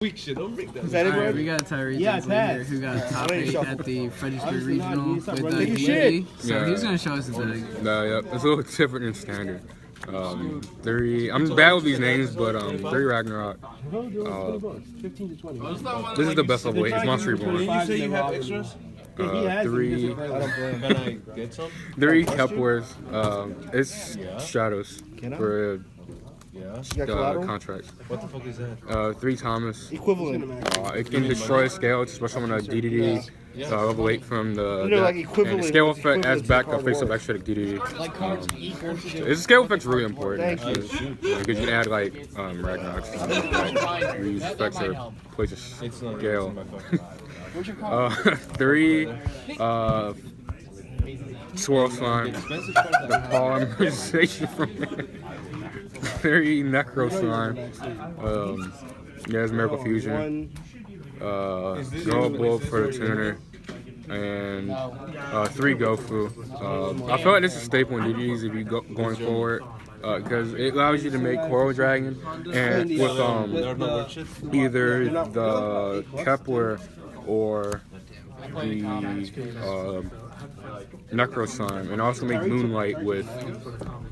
Weak shit, don't break that. Is that it, bro? We got Tyree Tinsley's who got top 8 at the Fredericksburg Regional with the humidity. So he's going to show us his bag. No, yeah, it's a little different than standard. 3, I'm bad with these names, but 3 Ragnarok. This is the best level 8. It's Monster Reborn. Did you say you have extras? 3 Can I get some? 3 Kepler's. It's Shadows for contracts. What the fuck is that? 3 Thomas. Equivalent. It can destroy scale, especially on a DDD. Level 8 from the like equivalent. And scale effect adds back a face-up extra to DDD. It's scale effect's really important because you can add like Ragnaroks and these effects are place of scale. 3 Swirl Slime, the polymerization from it. 3 Necro Slime. There's Miracle Fusion. Gold Bull for the tuner, and 3 Gofu. I feel like this is a staple in DDs if you going forward, because it allows you to make Coral Dragon, and with either the Kepler or the Necro Slime, and also make Moonlight with.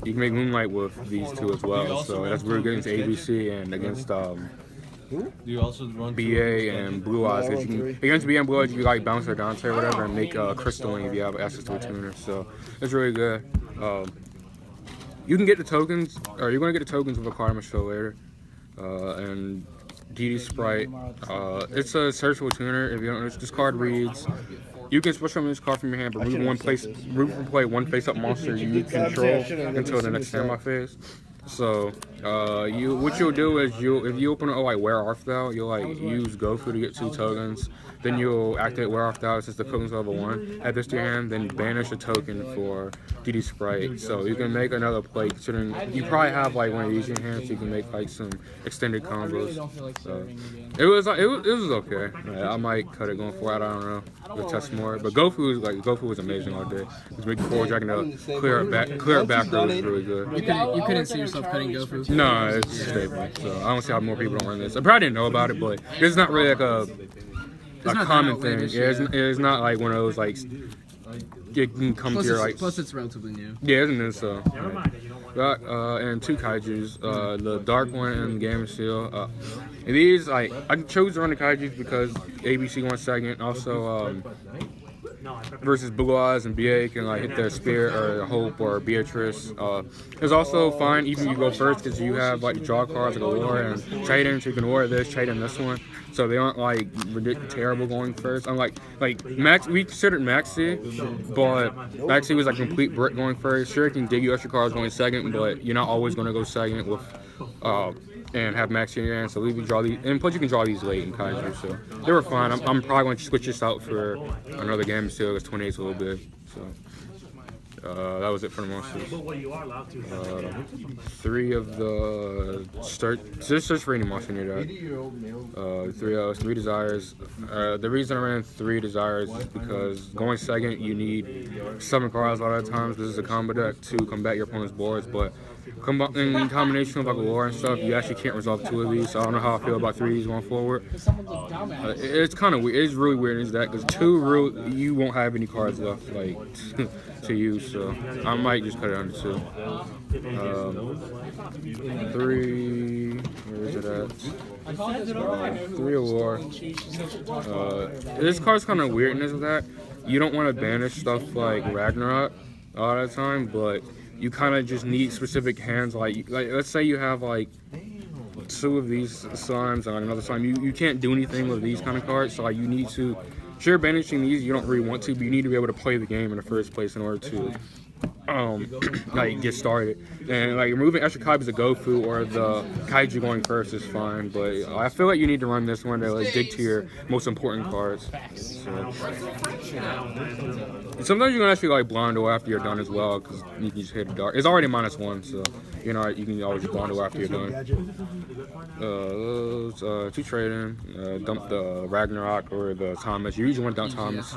You can make Moonlight with these 2 as well, so that's really good against ABC and against Do you also run BA and Blue Eyes? Against BA and Blue Eyes, you can like bounce or Dante or whatever and make crystalline if you have access to a tuner. So it's really good. You can get the tokens, or you're going to get the tokens with a card I'm going to show later. And DD Sprite. It's a searchable tuner. If you don't know, this card reads. You can switch from this card from your hand, but remove play 1 face-up monster you control until the next standby phase. So, what you'll do is if you open it like Wear Off Thou, you'll like use Gofu to get 2 tokens. Then you'll activate Wear Off Thou since the token's level 1. Add this to your hand, then banish a token for DD Sprite. So you can make another play. Considering you probably have like one of these in your hand, so you can make like some extended combos. So it was okay. I might cut it going forward. I don't know. We'll test more. But Gofu was amazing all day. Just making Coral Dragon to clear it back row was really good. You couldn't see yourself cutting Gofu? No, it's a staple. So I don't see how more people don't learn this. I probably didn't know about it, but it's not really like a common thing. Yeah, it's not like one of those like it can come to your like. Plus, it's relatively new. Yeah, isn't it? So. Got and 2 kaijus, the dark one and Gamma Seal. These I chose to run the kaijus because ABC 1 second. Also versus Blue Eyes and BA can like hit their Spirit or Hope or Beatrice. It's also fine even if you go first because you have like draw cards like Allure and Trident, so you can Allure this, Trident this one. So they aren't like ridiculous terrible going first. Unlike Max, we considered Maxi, but Maxi was like complete brick going first. Sure, it can dig you extra cards going second, but you're not always going to go second with and have Maxi in your hand. So we can draw these, and plus you can draw these late in Kaiju. So they were fine. I'm probably going to switch this out for another game still because 28's a little big. So. That was it for the monsters. 3 of the search for any monster in your deck. 3 desires. The reason I ran 3 desires is because going second you need 7 cards a lot of times. This is a combo deck to combat your opponent's boards, but in combination with like Allure and stuff, you actually can't resolve 2 of these. So I don't know how I feel about 3 of these going forward. It's kind of weird. It's really weird in this deck because 2 you won't have any cards left like to use. So I might just cut it down to 2. 3. Where is it at? 3 Allure. This card's kind of weirdness of that. You don't want to banish stuff like Ragnarok a lot of the time, but you kind of just need specific hands. Like let's say you have like 2 of these slimes on another slime. You can't do anything with these kind of cards. So like you need to. Sure, banishing these you don't really want to, but you need to be able to play the game in the first place in order to like get started. And like removing extra copies of Gofu or the Kaiju going first is fine, but I feel like you need to run this one to like dig to your most important cards. So. Sometimes you can actually like Blondo after you're done as well, because you can just hit a dart. It's already -1, so you know you can always just Blondo after you're done. 2 trading, dump the Ragnarok or the Thomas. You usually want to dump Thomas.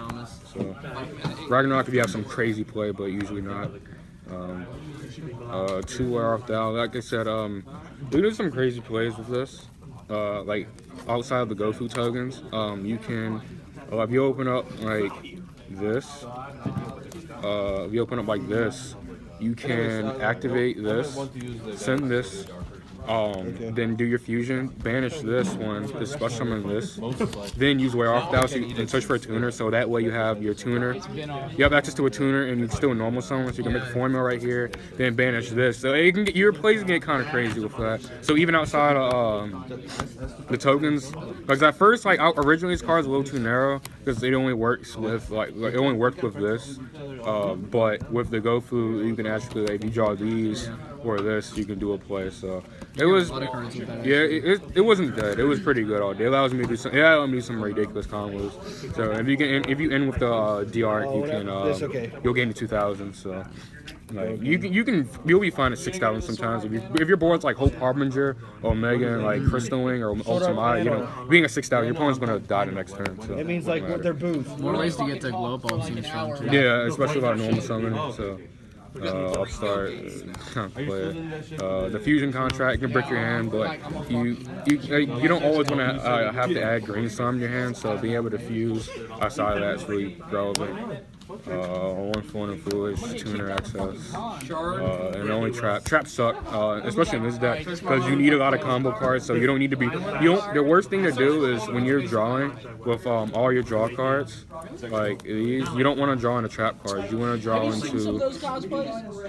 So Ragnarok if you have some crazy play, but usually not. 2 Wear Off Thou. Like I said, we do some crazy plays with this. like outside of the GoFu tokens, you can, if you open up like this, you can activate this, send this, then do your fusion, banish this one, this special summon this, then use Wear Off Thou and search for a tuner, so that way you have your tuner, you have access to a tuner and you can still normal summon, so you can make a formula right here, then banish this. So it can get, your plays can get kind of crazy with that. So even outside of the tokens, because at first, like originally this card is a little too narrow because it only works with it only worked with this, but with the GoFu you can actually, like, if you draw these or this, you can do a play. So it was, it wasn't dead. It was pretty good all day. It allows me to do some, some ridiculous combos. So if you end with the DR, you can you'll gain to 2,000. So like you'll be fine at 6,000 sometimes. If your board's like Hope Harbinger, Omega, like Crystal Wing or Ultimate, you know, being at 6,000, your opponent's gonna die the next turn. So it means like what their booth. More ways to get the glow bulb seems strong too. Yeah, especially without normal summon. So. Upstart player. The fusion contract can break your hand, but you don't always want to have to add green sum in your hand. So being able to fuse outside of that is really relevant. One Phone and Foolish, tuner access, and only traps suck, especially in this deck because you need a lot of combo cards. So you don't need to be. The worst thing to do is when you're drawing with all your draw cards like these. You don't want to draw into trap cards. You want to draw into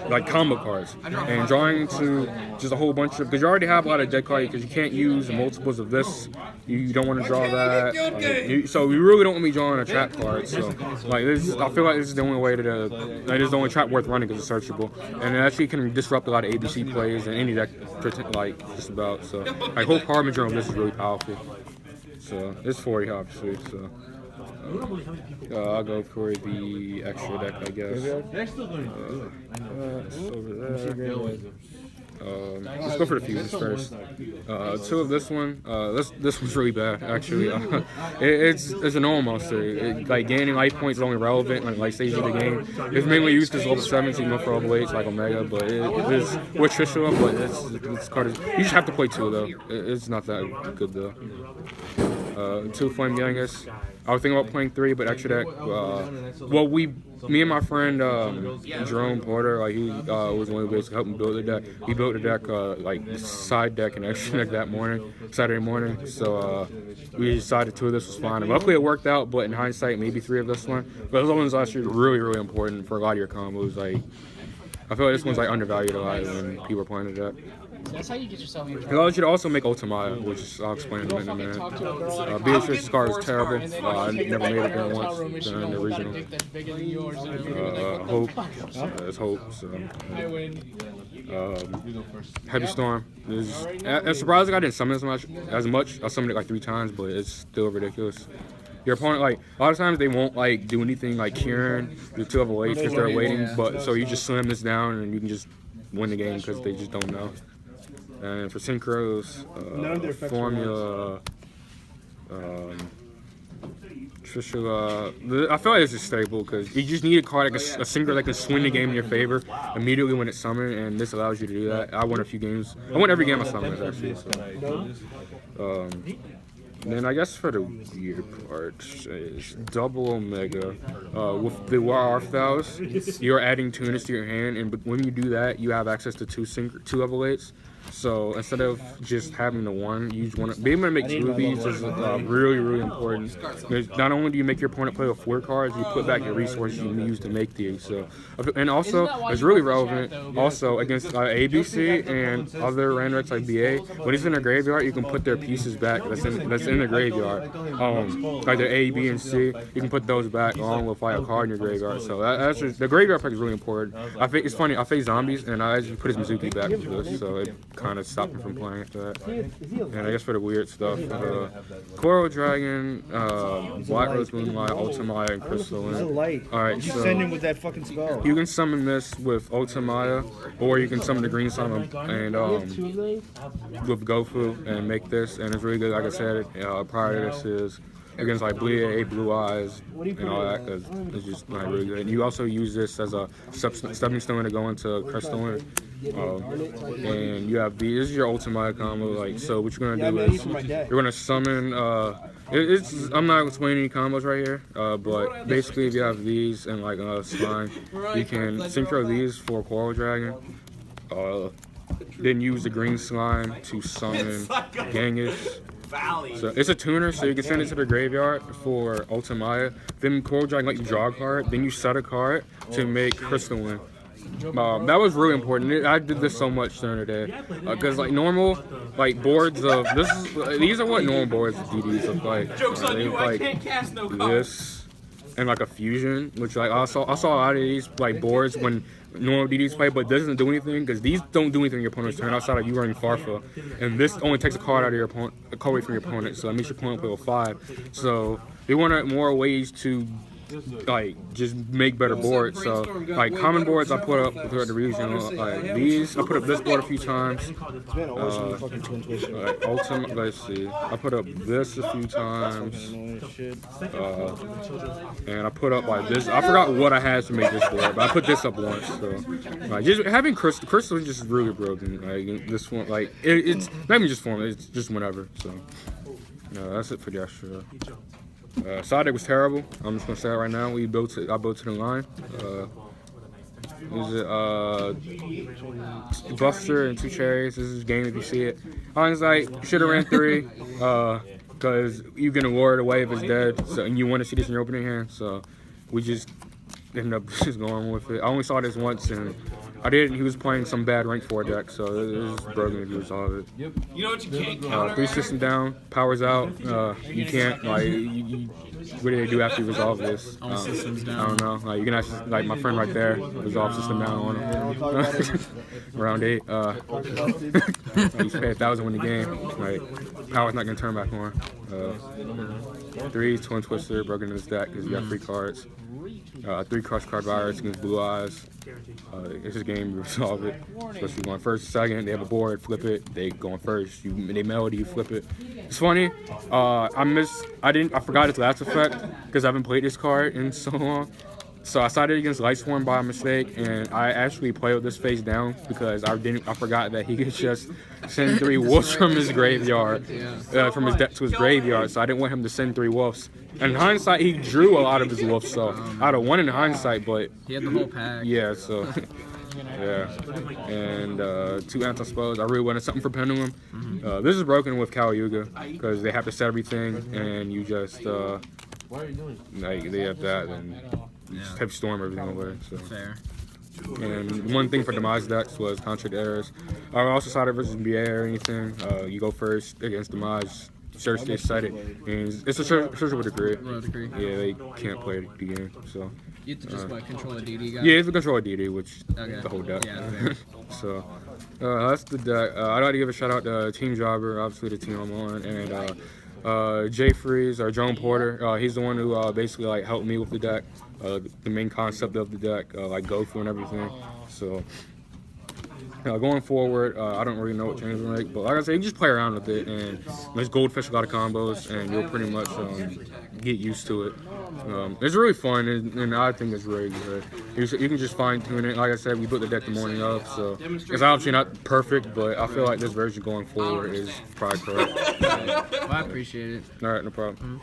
like combo cards and drawing into just a whole bunch of, because you already have a lot of deck cards because you can't use multiples of this. You don't want to draw that. So you really don't want to be drawing a trap card. So like this, I feel like this is the only way to, like, this is the only trap worth running because it's searchable, and it actually can disrupt a lot of ABC plays and any deck, like just about. So I hope Harbinger on this is really powerful. So it's 40 obviously. So I'll go for the extra deck, I guess. Over there. Let's go for the fusions first. Two of this one. This one's really bad actually. It's a normal monster. Like gaining life points is only relevant when life stages of the game. It's mainly used as level 7, so you can go for level 8s like Omega. But it is with Trishula, but it's card is, you just have to play 2 though. It's not that good though. 2 Flame Youngest. I was thinking about playing 3, but extra deck. Well, me and my friend Jerome Porter, like he was one of the ways to help me build the deck. He built the deck like side deck and extra deck that morning, Saturday morning. So we decided 2 of this was fine. And luckily it worked out, but in hindsight, maybe 3 of this one. But this one's actually really, really important for a lot of your combos. Like I feel like this one's like undervalued a lot when people are playing the deck. That's how you get yourself in It allows you to also make Ultimate, which I'll explain in a minute. Beatrice's card is terrible. I never made it there once during the regional. Hope. It's Hope. So. Heavy Storm. I'm surprised I didn't summon as much. I summoned it like 3 times, but it's still ridiculous. Your opponent, like, a lot of times they won't like do anything like curing the 2 of late because they're waiting, but so you just slam this down and you can just win the game because they just don't know. And for synchros, formula, Trishula, I feel like this is stable because you just need a card like a synchro that can swing the game in your favor immediately when it's summoned, and this allows you to do that. I won a few games. I won every game I summoned actually. So. Then I guess for the weird part is double Omega. With the Warthals, you're adding tuners to your hand, and when you do that, you have access to 2 level 8s. So instead of just having the 1, you just want to be able to make 2 of these is really, really important. Because not only do you make your opponent play with 4 cards, you put back your resources you use to make these. So, and also it's really relevant. Also against ABC and other randoms like BA, when he's in a graveyard, you can put their pieces back. That's in the graveyard. Like their A, B, and C, you can put those back along with like a card in your graveyard. So that's just, the graveyard pick is really important. It's funny. I face zombies and I just put his Mizuki back into this, so it kind of stopped him from playing after that. And I guess for the weird stuff, Coral Dragon, Black Rose Moonlight, Ultimate, and Crystal. Alright, so send him with that fucking spell. You can summon this with Ultimate, or you can summon the green summon and with GoFu and make this, and it's really good. Like I said, prior to this is against like blue eyes and all that, because it's just like really good. And you also use this as a stepping stone to go into crystalline. And you have these. This is your ultimate combo. Like, so what you're gonna do is you're gonna summon. I'm not explaining any combos right here, but basically if you have these and like slime, you can synchro these for Coral Dragon. Then use the green slime to summon Genghis. So it's a tuner, so you can send it to the graveyard for Ultimaya. Then Coral Dragon let you draw a card. Then you set a card to make crystalline. That was really important. I did this so much during the day, because like normal, like boards of these are what normal boards of DDs look like. They look like this and like a fusion, which like I saw a lot of these like boards when normal DDs play, but doesn't do anything because these don't do anything in your opponent's turn outside of you running Farfa, and this only takes a card out of your opponent, a card away from your opponent. So that makes your opponent play with 5. So they wanted more ways to like just make better boards. So like common boards I put up throughout the regional, like these I put up this board a few times. Like ultimate, let's see, I put up this a few times, and I put up like this. I forgot what I had to make this board, but I put this up once. So like just having crystal is just really broken. Like this one, like it's not even just form, it's just whenever. So that's it for the extra. Side deck was terrible. I'm just gonna say it right now. I built to the line. Is it Buster and 2 cherries? This is game if you see it. Hindsight, you should have ran 3, because you can award away if it's dead. So and you want to see this in your opening hand. So we just ended up just going with it. I only saw this once and I didn't. He was playing some bad rank 4 deck, so it was broken if you resolve it. You know what you can't counter? 3 system down, powers out. You can't like. What do they do after you resolve this? All systems down. I don't know. Like you can actually, like my friend right there, resolve system down on him. Round 8. He's paid 1,000 win the game. Like power's not gonna turn back on. 3 Twin Twister broken in this deck because you got 3 cards. 3 Crush Card Virus against Blue Eyes. It's just game, you resolve it. Especially going first, second, they have a board, flip it, they going first. They melody, you flip it. It's funny. I forgot its last effect because I haven't played this card in so long. So I sided against Lightsworn by mistake, and I actually played with this face down because I forgot that he could just send 3 wolves from his graveyard, from his deck to his graveyard. So I didn't want him to send 3 wolves. And in hindsight, he drew a lot of his wolves, so I'd have won in hindsight, but he had the whole pack. Yeah, so yeah. And 2 anti-spells. I really wanted something for Pendulum. This is broken with Yugioh because they have to set everything, and you just like they have that and. You just type storm everything away. So. Fair. And one thing for Demise decks was Contract Errors. I also sided versus BA or anything. You go first against Demise. Search they set it. And it's a searchable degree. Yeah, they can't play the game. So. You have to just control a DD guy? Yeah, you have to control a DD, which is the whole deck. Yeah, so that's the deck. I'd like to give a shout out to Team JrbJobber, obviously the team I'm on, and Jay Freeze or Joan Porter. He's the one who basically like helped me with the deck. The main concept of the deck, like go through and everything. So going forward, I don't really know what changes to make, but like I said, you just play around with it, and there's goldfish a lot of combos, and you'll pretty much get used to it. It's really fun, and I think it's really good. You can just fine tune it. Like I said, we built the deck the morning of, so it's obviously not perfect, but I feel like this version going forward is probably correct. Well, I appreciate it. All right, no problem.